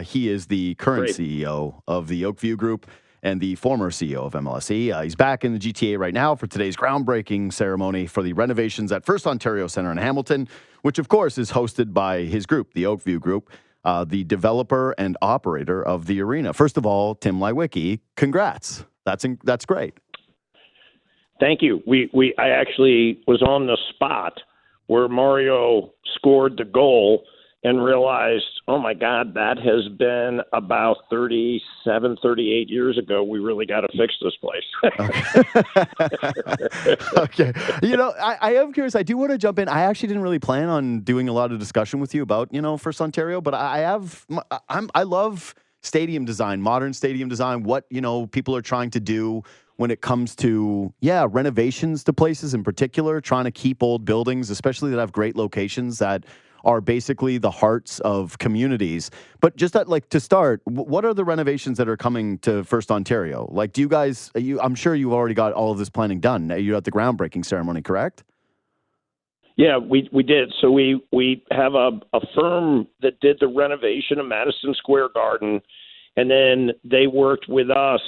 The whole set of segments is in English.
He is the current Great. CEO of the Oakview Group and the former CEO of MLSE. He's back in the GTA right now for today's groundbreaking ceremony for the renovations at First Ontario Centre in Hamilton, which, of course, is hosted by his group, the Oakview Group, the developer and operator of the arena. First of all, Tim Leiweke, congrats. That's great. Thank you. I actually was on the spot where Mario scored the goal and realized, oh my God, that has been about 37, 38 years ago. We really got to fix this place. Okay. I am curious. I do want to jump in. I actually didn't really plan on doing a lot of discussion with you about, First Ontario, but I love stadium design, modern stadium design, what, people are trying to do when it comes to, renovations to places in particular, trying to keep old buildings, especially that have great locations that are basically the hearts of communities. But just to start, what are the renovations that are coming to First Ontario? Like, do you guys, I'm sure you've already got all of this planning done. You're at the groundbreaking ceremony, correct? Yeah, we did. So we have a firm that did the renovation of Madison Square Garden, and then they worked with us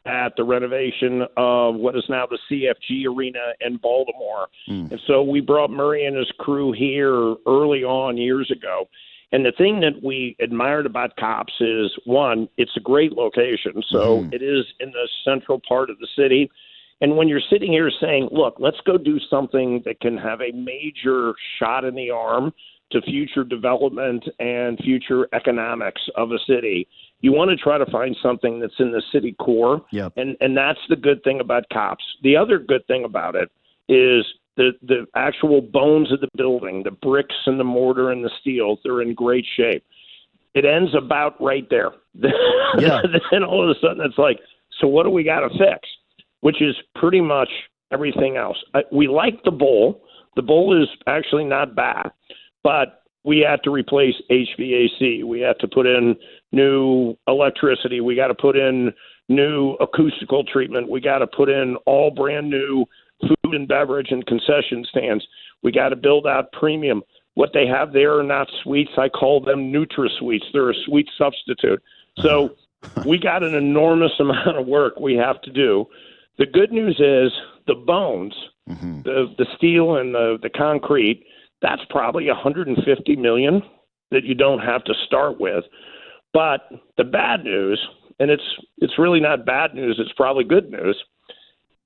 at the renovation of what is now the CFG Arena in Baltimore. And so we brought Murray and his crew here early on years ago. And the thing that we admired about Cops is, one, it's a great location. So it is in the central part of the city. And when you're sitting here saying, look, let's go do something that can have a major shot in the arm to future development and future economics of a city, you want to try to find something that's in the city core. Yep. And that's the good thing about Cops. The other good thing about it is the actual bones of the building, the bricks and the mortar and the steel, they're in great shape. It ends about right there. Yeah. Then all of a sudden it's like, so what do we got to fix? Which is pretty much everything else. We like the bowl. The bowl is actually not bad, but we had to replace HVAC. We had to put in new electricity. We got to put in new acoustical treatment. We got to put in all brand new food and beverage and concession stands. We got to build out premium. What they have there are not suites. I call them NutraSuites. They're a suite substitute. So we got an enormous amount of work we have to do. The good news is the bones, the steel and the concrete, that's probably $150 million that you don't have to start with. But the bad news, and it's really not bad news, it's probably good news,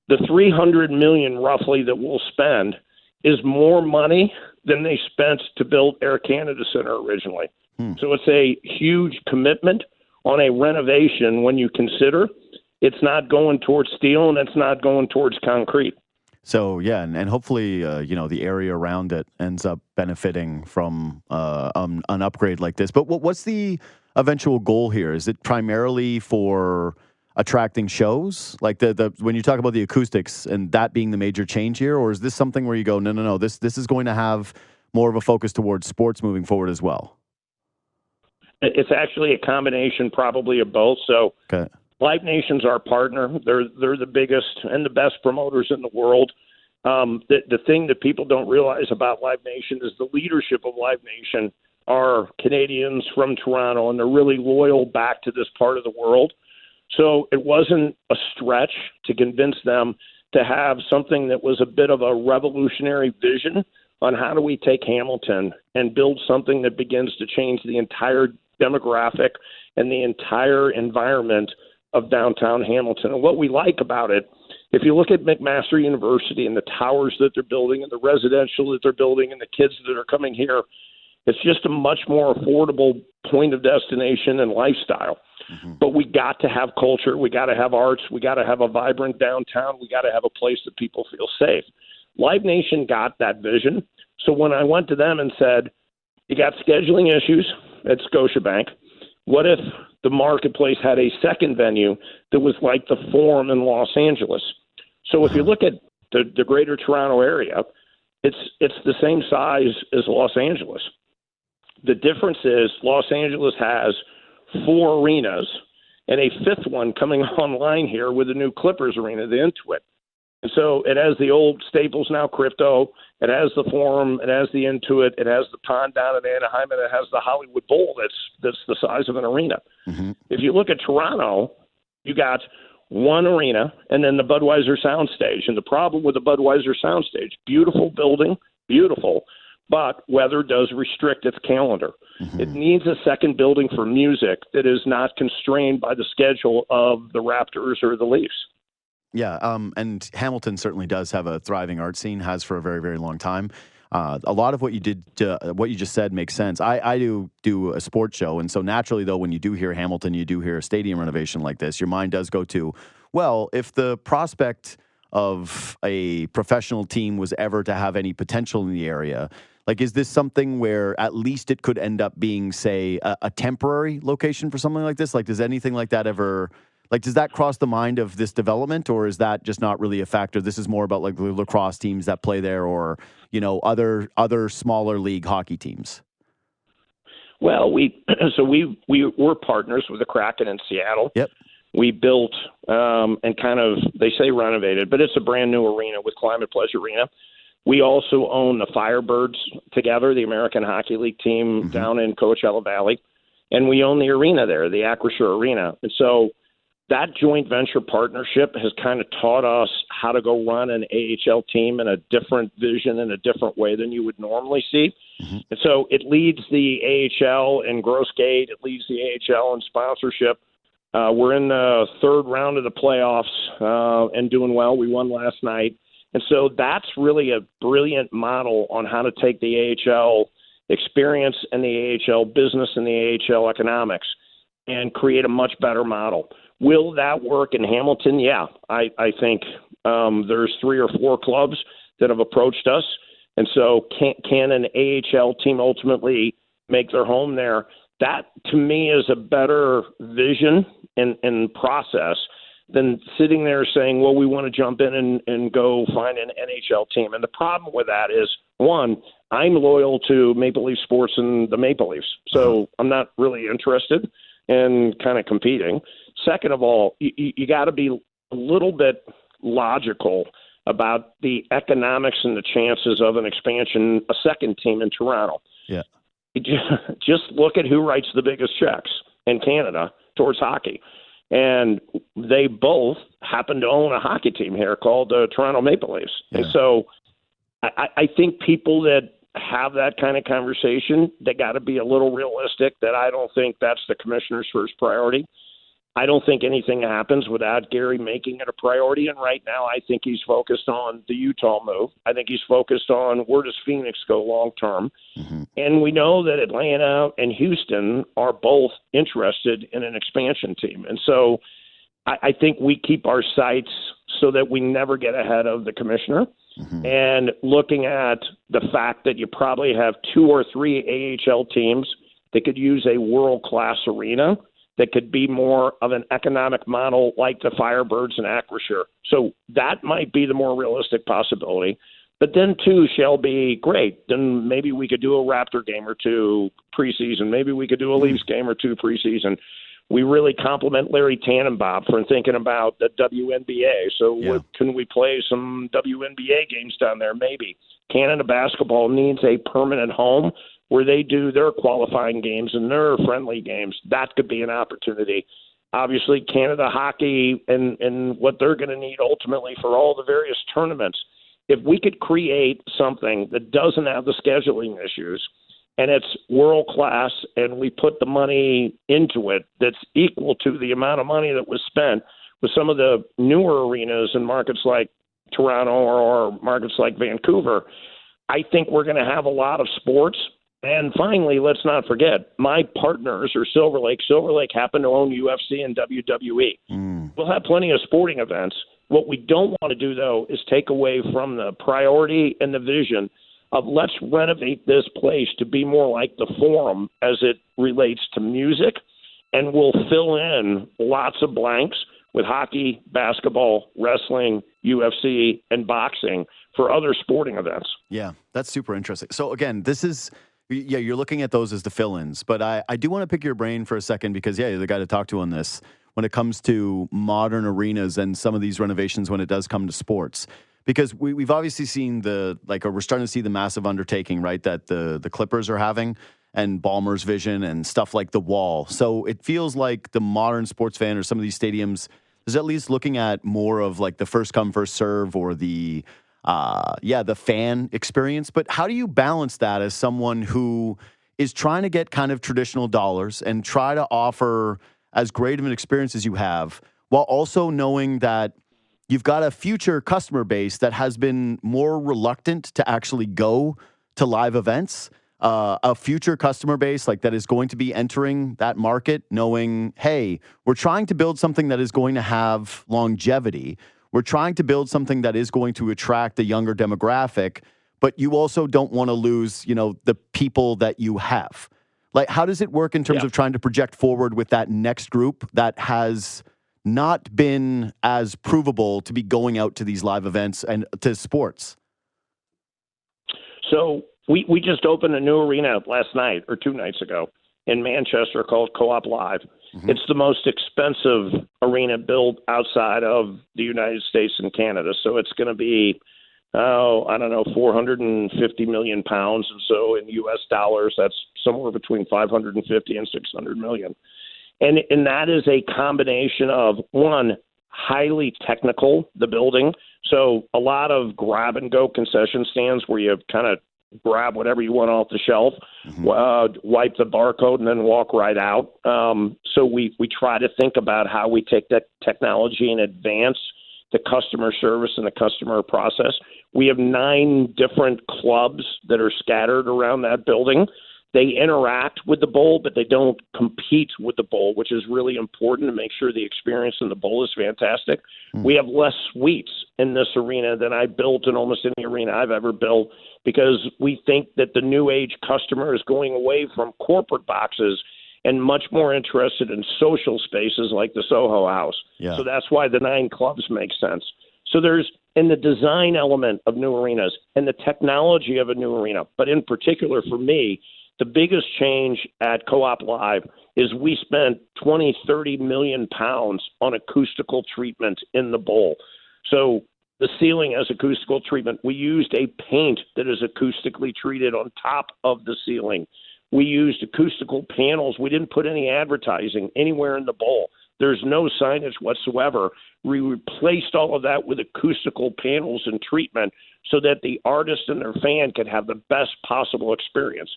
the $300 million roughly that we'll spend is more money than they spent to build Air Canada Centre originally. So it's a huge commitment on a renovation when you consider it's not going towards steel and it's not going towards concrete. So, yeah, and hopefully, the area around it ends up benefiting from an upgrade like this. But what's the eventual goal here? Is it primarily for attracting shows? Like the when you talk about the acoustics and that being the major change here, or is this something where you go, no, this is going to have more of a focus towards sports moving forward as well? It's actually a combination probably of both. So okay. Live Nation's our partner. They're the biggest and the best promoters in the world. The thing that people don't realize about Live Nation is the leadership of Live Nation are Canadians from Toronto, and they're really loyal back to this part of the world. So it wasn't a stretch to convince them to have something that was a bit of a revolutionary vision on how do we take Hamilton and build something that begins to change the entire demographic and the entire environment of downtown Hamilton. And what we like about it, if you look at McMaster University and the towers that they're building and the residential that they're building and the kids that are coming here, it's just a much more affordable point of destination and lifestyle. But we got to have culture. We got to have arts. We got to have a vibrant downtown. We got to have a place that people feel safe. Live Nation got that vision. So when I went to them and said, you got scheduling issues at Scotiabank, what if the Marketplace had a second venue that was like the Forum in Los Angeles? So if you look at the greater Toronto area, it's the same size as Los Angeles. The difference is Los Angeles has 4 arenas and a 5th one coming online here with the new Clippers arena, the Intuit. And so it has the old Staples, now Crypto. It has the Forum. It has the Intuit. It has the Pond down in Anaheim, and it has the Hollywood Bowl that's the size of an arena. Mm-hmm. If you look at Toronto, you got one arena and then the Budweiser soundstage. And the problem with the Budweiser soundstage, beautiful building, beautiful, but weather does restrict its calendar. Mm-hmm. It needs a second building for music that is not constrained by the schedule of the Raptors or the Leafs. Yeah, and Hamilton certainly does have a thriving art scene, has for a very, very long time. A lot of what you just said makes sense. I do a sports show, and so naturally, though, when you do hear Hamilton, you do hear a stadium renovation like this, your mind does go to, well, if the prospect of a professional team was ever to have any potential in the area, like, is this something where at least it could end up being, say, a temporary location for something like this? Like, does anything like that ever... Like, does that cross the mind of this development, or is that just not really a factor? This is more about like the lacrosse teams that play there, or other smaller league hockey teams. Well, we're partners with the Kraken in Seattle. Yep. We built and kind of, they say renovated, but it's a brand new arena with Climate Pledge Arena. We also own the Firebirds together, the American Hockey League team down in Coachella Valley, and we own the arena there, the Acrisure Arena, and so. That joint venture partnership has kind of taught us how to go run an AHL team in a different vision, in a different way than you would normally see. Mm-hmm. And so it leads the AHL in gross gate. It leads the AHL in sponsorship. We're in the third round of the playoffs and doing well. We won last night. And so that's really a brilliant model on how to take the AHL experience and the AHL business and the AHL economics and create a much better model. Will that work in Hamilton? Yeah, I think there's 3 or 4 clubs that have approached us. And so can an AHL team ultimately make their home there? That, to me, is a better vision and process than sitting there saying, well, we want to jump in and go find an NHL team. And the problem with that is, one, I'm loyal to Maple Leaf Sports and the Maple Leafs, so I'm not really interested in kind of competing. Second of all, you got to be a little bit logical about the economics and the chances of an expansion, a second team in Toronto. Yeah. Just look at who writes the biggest checks in Canada towards hockey. And they both happen to own a hockey team here called the Toronto Maple Leafs. Yeah. And so I think people that have that kind of conversation, they got to be a little realistic that I don't think that's the commissioner's first priority. I don't think anything happens without Gary making it a priority. And right now, I think he's focused on the Utah move. I think he's focused on where does Phoenix go long term. Mm-hmm. And we know that Atlanta and Houston are both interested in an expansion team. And so I think we keep our sights so that we never get ahead of the commissioner. Mm-hmm. And looking at the fact that you probably have 2 or 3 AHL teams that could use a world-class arena that could be more of an economic model like the Firebirds and Acrisure. So that might be the more realistic possibility. But then, too, shall be great. Then maybe we could do a Raptor game or 2 preseason. Maybe we could do a Leafs game or 2 preseason. We really compliment Larry Tannenbaum for thinking about the WNBA. So can we play some WNBA games down there? Maybe. Canada basketball needs a permanent home where they do their qualifying games and their friendly games. That could be an opportunity. Obviously, Canada hockey and what they're going to need ultimately for all the various tournaments. If we could create something that doesn't have the scheduling issues and it's world-class and we put the money into it that's equal to the amount of money that was spent with some of the newer arenas in markets like Toronto or markets like Vancouver, I think we're going to have a lot of sports. And finally, let's not forget, my partners are Silver Lake. Silver Lake happen to own UFC and WWE. We'll have plenty of sporting events. What we don't want to do, though, is take away from the priority and the vision of let's renovate this place to be more like the Forum as it relates to music, and we'll fill in lots of blanks with hockey, basketball, wrestling, UFC, and boxing for other sporting events. Yeah, that's super interesting. So, again, this is... you're looking at those as the fill-ins, but I do want to pick your brain for a second because, you're the guy to talk to on this. when it comes to modern arenas and some of these renovations when it does come to sports? Because we've obviously seen we're starting to see the massive undertaking, right, that the Clippers are having, and Ballmer's vision and stuff like the Wall. So it feels like the modern sports fan or some of these stadiums is at least looking at more of like the first come, first serve, or the fan experience. But how do you balance that as someone who is trying to get kind of traditional dollars and try to offer as great of an experience as you have, while also knowing that you've got a future customer base that has been more reluctant to actually go to live events, a future customer base like that is going to be entering that market knowing, hey, we're trying to build something that is going to have longevity. We're trying to build something that is going to attract a younger demographic, but you also don't want to lose, the people that you have. Like, how does it work in terms of trying to project forward with that next group that has not been as provable to be going out to these live events and to sports? So we just opened a new arena last night or 2 nights ago in Manchester called Co-op Live. Mm-hmm. It's the most expensive arena built outside of the United States and Canada. So it's going to be, 450 million pounds. And so in US dollars, that's somewhere between 550 and 600 million. And that is a combination of, one, highly technical, the building. So a lot of grab and go concession stands where you kind of grab whatever you want off the shelf, wipe the barcode, and then walk right out. So we try to think about how we take that technology and advance the customer service and the customer process. We have 9 different clubs that are scattered around that building. They interact with the bowl, but they don't compete with the bowl, which is really important to make sure the experience in the bowl is fantastic. We have less suites in this arena than I built in almost any arena I've ever built, because we think that the new age customer is going away from corporate boxes and much more interested in social spaces like the Soho House. Yeah. So that's why the 9 clubs make sense. So there's in the design element of new arenas and the technology of a new arena, but in particular for me, the biggest change at Co-op Live is we spent 20-30 million pounds on acoustical treatment in the bowl. So the ceiling has acoustical treatment. We used a paint that is acoustically treated on top of the ceiling. We used acoustical panels. We didn't put any advertising anywhere in the bowl. There's no signage whatsoever. We replaced all of that with acoustical panels and treatment so that the artist and their fan could have the best possible experience.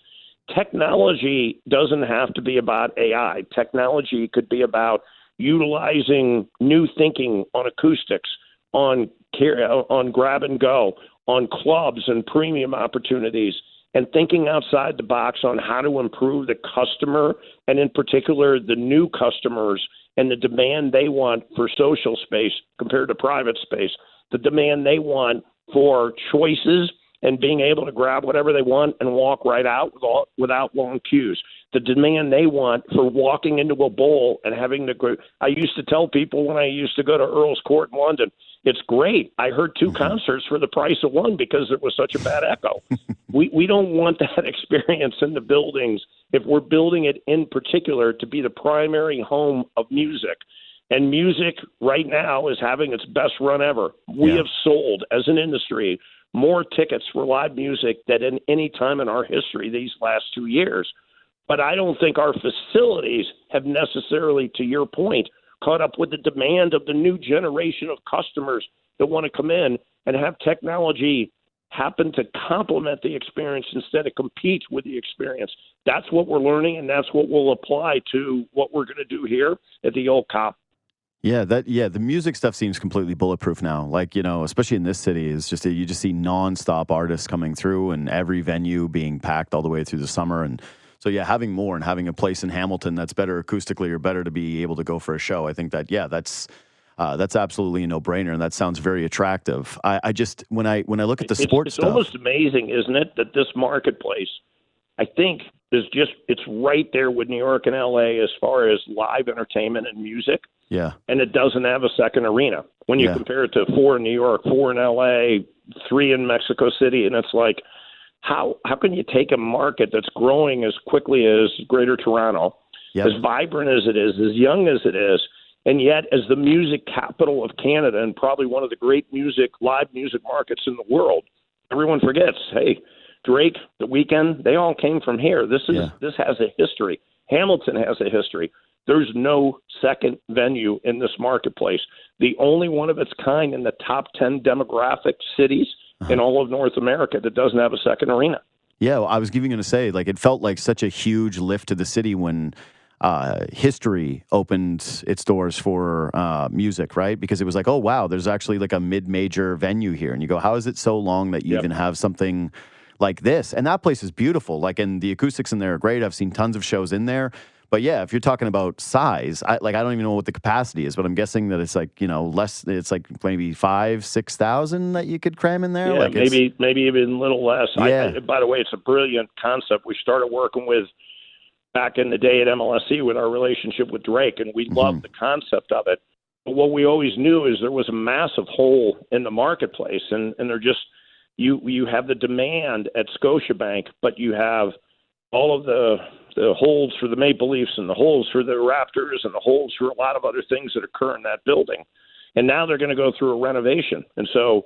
Technology doesn't have to be about AI. Technology could be about utilizing new thinking on acoustics, on grab and go, on clubs and premium opportunities, and thinking outside the box on how to improve the customer, and in particular the new customers and the demand they want for social space compared to private space, the demand they want for choices and being able to grab whatever they want and walk right out without long queues. The demand they want for walking into a bowl and having to – I used to tell people when I used to go to Earl's Court in London, it's great. I heard 2 concerts for the price of 1 because there was such a bad echo. We don't want that experience in the buildings if we're building it in particular to be the primary home of music. And music right now is having its best run ever. We have sold, as an industry, more tickets for live music than in any time in our history these last 2 years. But I don't think our facilities have necessarily, to your point, caught up with the demand of the new generation of customers that want to come in and have technology happen to complement the experience instead of compete with the experience. That's what we're learning, and that's what we'll apply to what we're going to do here at the Old Cop. The music stuff seems completely bulletproof now. Like, especially in this city, is just you just see nonstop artists coming through and every venue being packed all the way through the summer. And so, having more and having a place in Hamilton that's better acoustically or better to be able to go for a show, I think that, that's absolutely a no-brainer, and that sounds very attractive. I just, when I look at the sports stuff. It's almost amazing, isn't it, that this marketplace, I think, it's right there with New York and LA as far as live entertainment and music. Yeah. And it doesn't have a second arena. When you compare it to 4 in New York, 4 in LA, 3 in Mexico City, and it's like, how can you take a market that's growing as quickly as Greater Toronto, as vibrant as it is, as young as it is, And yet, as the music capital of Canada and probably one of the great live music markets in the world, everyone forgets, hey, Drake, The Weeknd, they all came from here. This has a history. Hamilton has a history. There's no second venue in this marketplace. The only one of its kind in the top 10 demographic cities in all of North America that doesn't have a second arena. Yeah, well, I was even going to say, like, it felt like such a huge lift to the city when History opened its doors for music, right? Because it was like, oh, wow, there's actually like a mid-major venue here. And you go, how is it so long that you even have something like this? And that place is beautiful. Like, and the acoustics in there are great. I've seen tons of shows in there. But yeah, if you're talking about size, I don't even know what the capacity is, but I'm guessing that it's like, less. It's like maybe 5,000-6,000 that you could cram in there. Yeah, like maybe even a little less. Yeah. By the way, it's a brilliant concept. We started working with back in the day at MLSE with our relationship with Drake, and we loved the concept of it. But what we always knew is there was a massive hole in the marketplace, and they're just you have the demand at Scotiabank, but you have all of the holes for the Maple Leafs and the holes for the Raptors and the holes for a lot of other things that occur in that building. And now they're going to go through a renovation. And so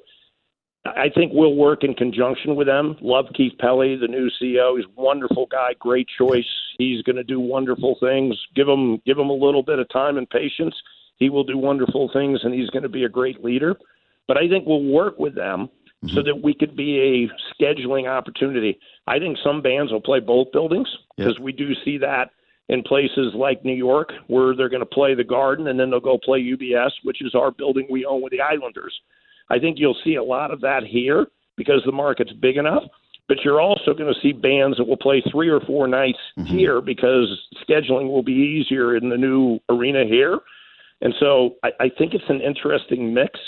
I think we'll work in conjunction with them. Love Keith Pelley, the new CEO. He's a wonderful guy, great choice. He's going to do wonderful things. Give him a little bit of time and patience. He will do wonderful things, and he's going to be a great leader. But I think we'll work with them so that we could be a scheduling opportunity. I think some bands will play both buildings because we do see that in places like New York where they're going to play the Garden and then they'll go play UBS, which is our building we own with the Islanders. I think you'll see a lot of that here because the market's big enough, but you're also going to see bands that will play 3 or 4 nights here because scheduling will be easier in the new arena here. And so I think it's an interesting mix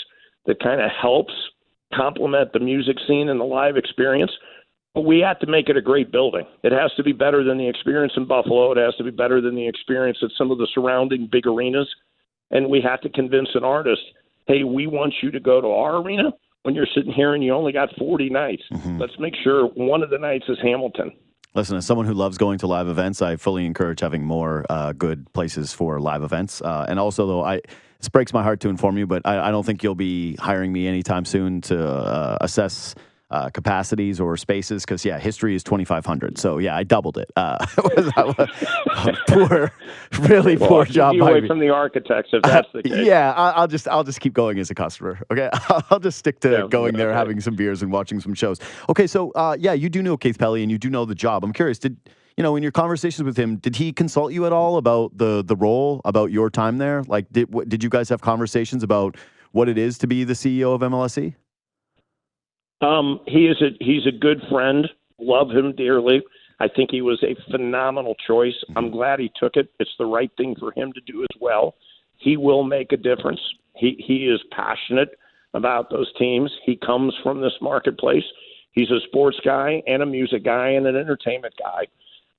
that kind of helps complement the music scene and the live experience. But we have to make it a great building. It has to be better than the experience in Buffalo. It has to be better than the experience at some of the surrounding big arenas. And we have to convince an artist, hey, we want you to go to our arena when you're sitting here and you only got 40 nights. Let's make sure one of the nights is Hamilton. Listen, as someone who loves going to live events, I fully encourage having more good places for live events. And also, though, this breaks my heart to inform you, but I don't think you'll be hiring me anytime soon to assess capacities or spaces because, History is 2,500. So, I doubled it. Poor job. Keep you away from the architects if that's the case. I'll just keep going as a customer. Okay, I'll just stick to going there, having some beers and watching some shows. Okay, so you do know Keith Pelley and you do know the job. I'm curious, in your conversations with him, did he consult you at all about the role, about your time there? Like, did you guys have conversations about what it is to be the CEO of MLSE? He's a good friend. Love him dearly. I think he was a phenomenal choice. I'm glad he took it. It's the right thing for him to do as well. He will make a difference. He is passionate about those teams. He comes from this marketplace. He's a sports guy and a music guy and an entertainment guy.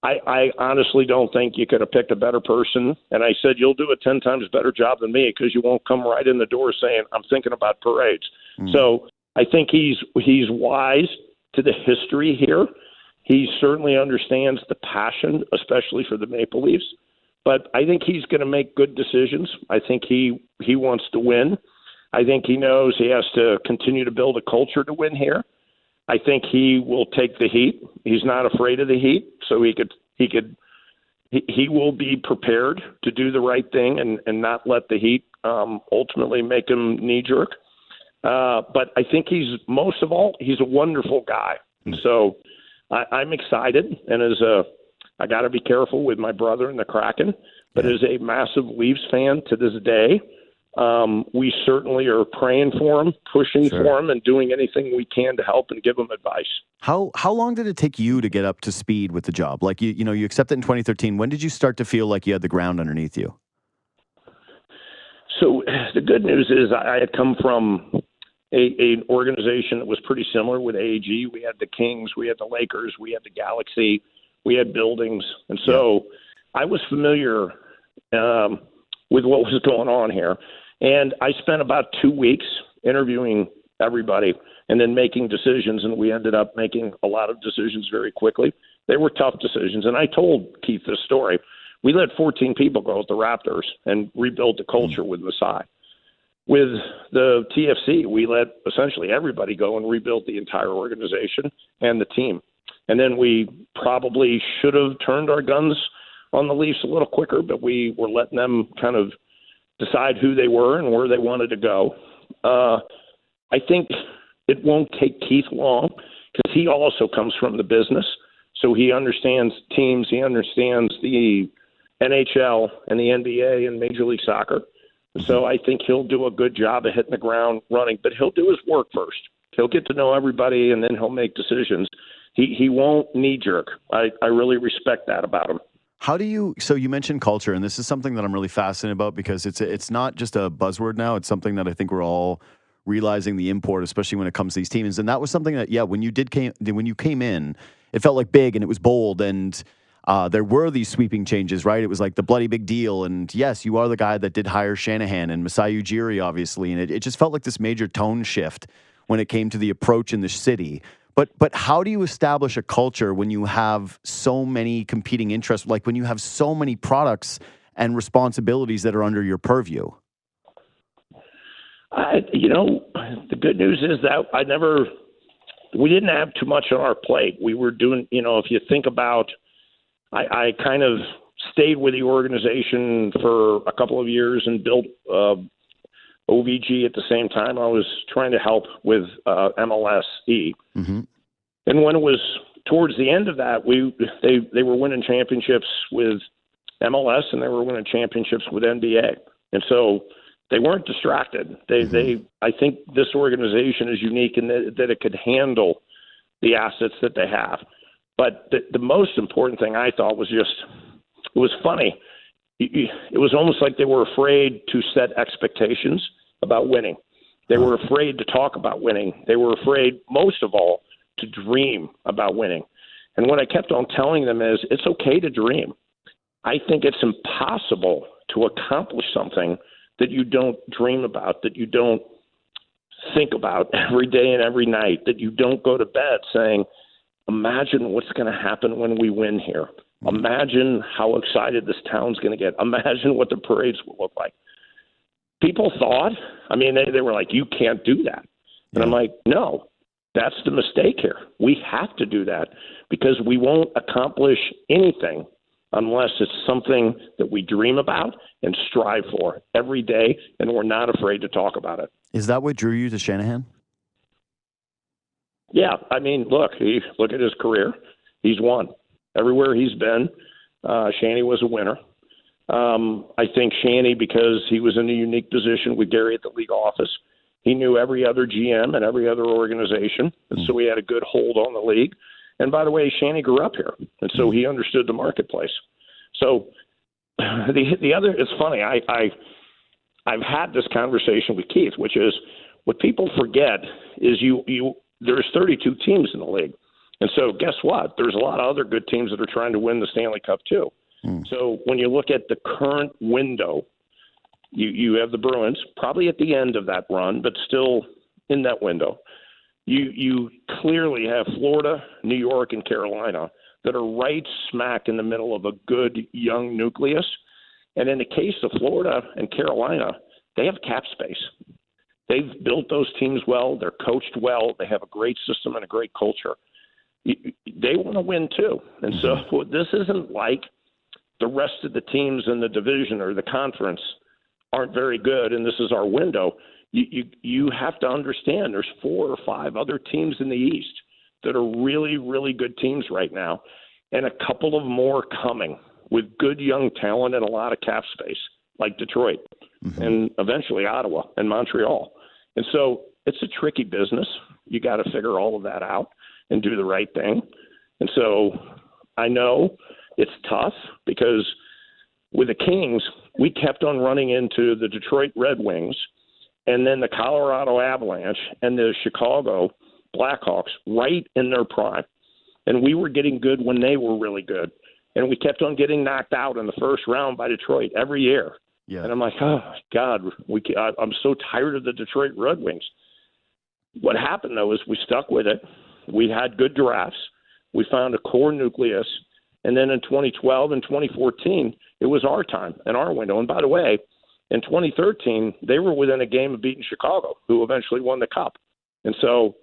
I honestly don't think you could have picked a better person. And I said, you'll do a 10 times better job than me because you won't come right in the door saying, I'm thinking about parades. So I think he's wise to the history here. He certainly understands the passion, especially for the Maple Leafs. But I think he's going to make good decisions. I think he wants to win. I think he knows he has to continue to build a culture to win here. I think he will take the heat. He's not afraid of the heat, so he will be prepared to do the right thing and not let the heat ultimately make him knee-jerk. But I think he's a wonderful guy. And so I'm excited. And I got to be careful with my brother in the Kraken, but as a massive Leafs fan to this day, we certainly are praying for him, pushing for him, and doing anything we can to help and give him advice. How long did it take you to get up to speed with the job? Like, you accepted in 2013. When did you start to feel like you had the ground underneath you? So the good news is I had come from an organization that was pretty similar with AEG. We had the Kings, we had the Lakers, we had the Galaxy, we had buildings. And so I was familiar with what was going on here. And I spent about 2 weeks interviewing everybody and then making decisions, and we ended up making a lot of decisions very quickly. They were tough decisions. And I told Keith this story. We let 14 people go at the Raptors and rebuild the culture with Masai. With the TFC, we let essentially everybody go and rebuild the entire organization and the team. And then we probably should have turned our guns on the Leafs a little quicker, but we were letting them kind of decide who they were and where they wanted to go. I think it won't take Keith long because he also comes from the business. So he understands teams. He understands the NHL and the NBA and Major League Soccer. So I think he'll do a good job of hitting the ground running, but he'll do his work first. He'll get to know everybody, and then he'll make decisions. He won't knee-jerk. I really respect that about him. How do you, so you mentioned culture, and this is something that I'm really fascinated about because it's not just a buzzword now. It's something that I think we're all realizing the import, especially when it comes to these teams. And that was something that, when you came in, it felt like big and it was bold, and there were these sweeping changes, right? It was like the bloody big deal. And yes, you are the guy that did hire Shanahan and Masai Ujiri, obviously. And it just felt like this major tone shift when it came to the approach in the city. But how do you establish a culture when you have so many competing interests, like when you have so many products and responsibilities that are under your purview? The good news is that we didn't have too much on our plate. We were doing, if you think about, I kind of stayed with the organization for a couple of years and built OVG at the same time. I was trying to help with MLSE. Mm-hmm. And when it was towards the end of that, they were winning championships with MLS and they were winning championships with NBA. And so they weren't distracted. I think this organization is unique in that it could handle the assets that they have. But the most important thing I thought was it was funny. It was almost like they were afraid to set expectations about winning. They were afraid to talk about winning. They were afraid, most of all, to dream about winning. And what I kept on telling them is, it's okay to dream. I think it's impossible to accomplish something that you don't dream about, that you don't think about every day and every night, that you don't go to bed saying, imagine what's going to happen when we win here. Imagine how excited this town's going to get. Imagine what the parades will look like. People thought, they were like, you can't do that. And I'm like, no, that's the mistake here. We have to do that because we won't accomplish anything unless it's something that we dream about and strive for every day, and we're not afraid to talk about it. Is that what drew you to Shanahan? Yeah, look at his career. He's won. Everywhere he's been, Shanny was a winner. I think Shanny, because he was in a unique position with Gary at the league office, he knew every other GM and every other organization, and so he had a good hold on the league. And by the way, Shanny grew up here, and so he understood the marketplace. So the other, it's funny, I've had this conversation with Keith, which is what people forget is there's 32 teams in the league. And so guess what? There's a lot of other good teams that are trying to win the Stanley Cup too. So when you look at the current window, you have the Bruins probably at the end of that run, but still in that window. You clearly have Florida, New York, and Carolina that are right smack in the middle of a good young nucleus. And in the case of Florida and Carolina, they have cap space. They've built those teams well. They're coached well. They have a great system and a great culture. They want to win too. And so this isn't like the rest of the teams in the division or the conference aren't very good and this is our window. You have to understand there's 4 or 5 other teams in the East that are really, really good teams right now, and a couple of more coming with good young talent and a lot of cap space, like Detroit and eventually Ottawa and Montreal. And so it's a tricky business. You got to figure all of that out and do the right thing. And so I know it's tough because with the Kings, we kept on running into the Detroit Red Wings and then the Colorado Avalanche and the Chicago Blackhawks right in their prime. And we were getting good when they were really good. And we kept on getting knocked out in the first round by Detroit every year. Yeah. And I'm like, oh, my God, I'm so tired of the Detroit Red Wings. What happened, though, is we stuck with it. We had good drafts. We found a core nucleus, And then in 2012 and 2014, it was our time and our window. And by the way, in 2013, they were within a game of beating Chicago, who eventually won the Cup. And so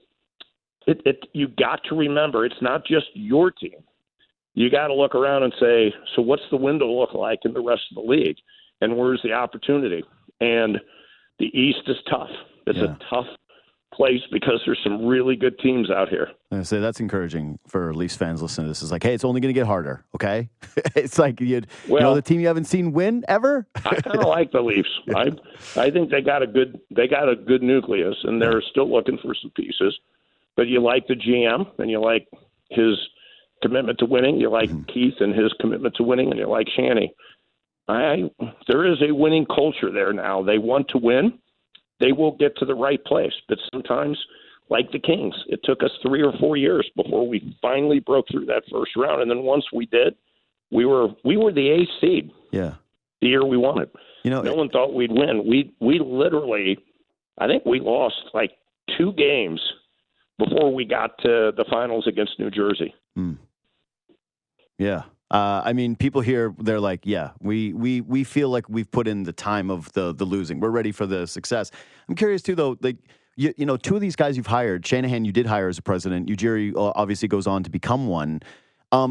you got to remember, it's not just your team. You got to look around and say, so what's the window look like in the rest of the league? And where's the opportunity? And the East is tough. It's a tough place because there's some really good teams out here. I say that's encouraging for Leafs fans listening to this. It's like, hey, it's only going to get harder, okay? It's like you know the team you haven't seen win ever. I kind of like the Leafs. I think they got a good nucleus, and they're still looking for some pieces. But you like the GM, and you like his commitment to winning. You like Keith and his commitment to winning, and you like Shanny. There is a winning culture there now. They want to win. They will get to the right place. But sometimes, like the Kings, it took us 3 or 4 years before we finally broke through that first round. And then once we did, we were the eighth seed. Yeah. The year we won it. No one thought we'd win. We literally, I think we lost like 2 games before we got to the finals against New Jersey. Yeah. I mean, people here, they're like, yeah, we feel like we've put in the time of the losing. We're ready for the success. I'm curious, too, though, like, you know, 2 of these guys you've hired, Shanahan you did hire as a president. Ujiri obviously goes on to become one.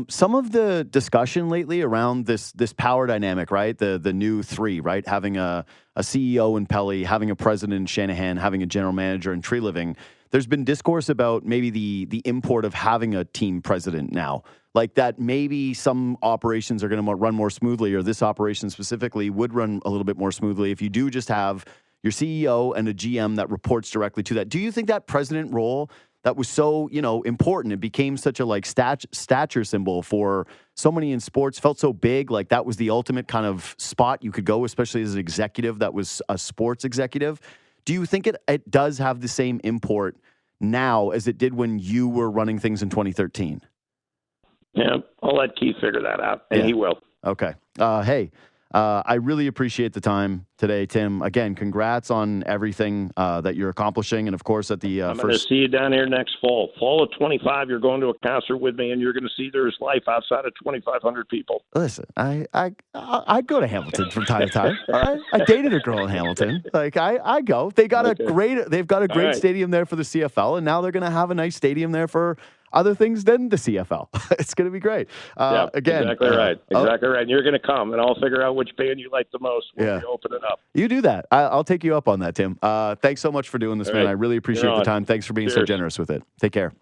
Some of the discussion lately around this power dynamic, right, the new 3, right, having a CEO in Pelley, having a president in Shanahan, having a general manager in Tree Living, there's been discourse about maybe the import of having a team president now. Like that maybe some operations are going to run more smoothly, or this operation specifically would run a little bit more smoothly if you do just have your CEO and a GM that reports directly to that. Do you think that president role that was so, important, it became such a like stature symbol for so many in sports, felt so big, like that was the ultimate kind of spot you could go, especially as an executive that was a sports executive? Do you think it does have the same import now as it did when you were running things in 2013? Yeah, I'll let Keith figure that out, and he will. Okay. Hey, I really appreciate the time today, Tim. Again, congrats on everything that you're accomplishing, and of course at the I'm going to see you down here next fall. Fall of 25, you're going to a concert with me, and you're going to see there's life outside of 2,500 people. Listen, I go to Hamilton from time to time. All right, I dated a girl in Hamilton. Like I go. They've got a great stadium there for the CFL, and now they're going to have a nice stadium there for other things than the CFL. It's going to be great. Again, exactly right. Exactly right. And you're going to come, and I'll figure out which band you like the most when we open it up. You do that. I'll take you up on that, Tim. Thanks so much for doing this, man. I really appreciate the time. Thanks for being so generous with it. Take care.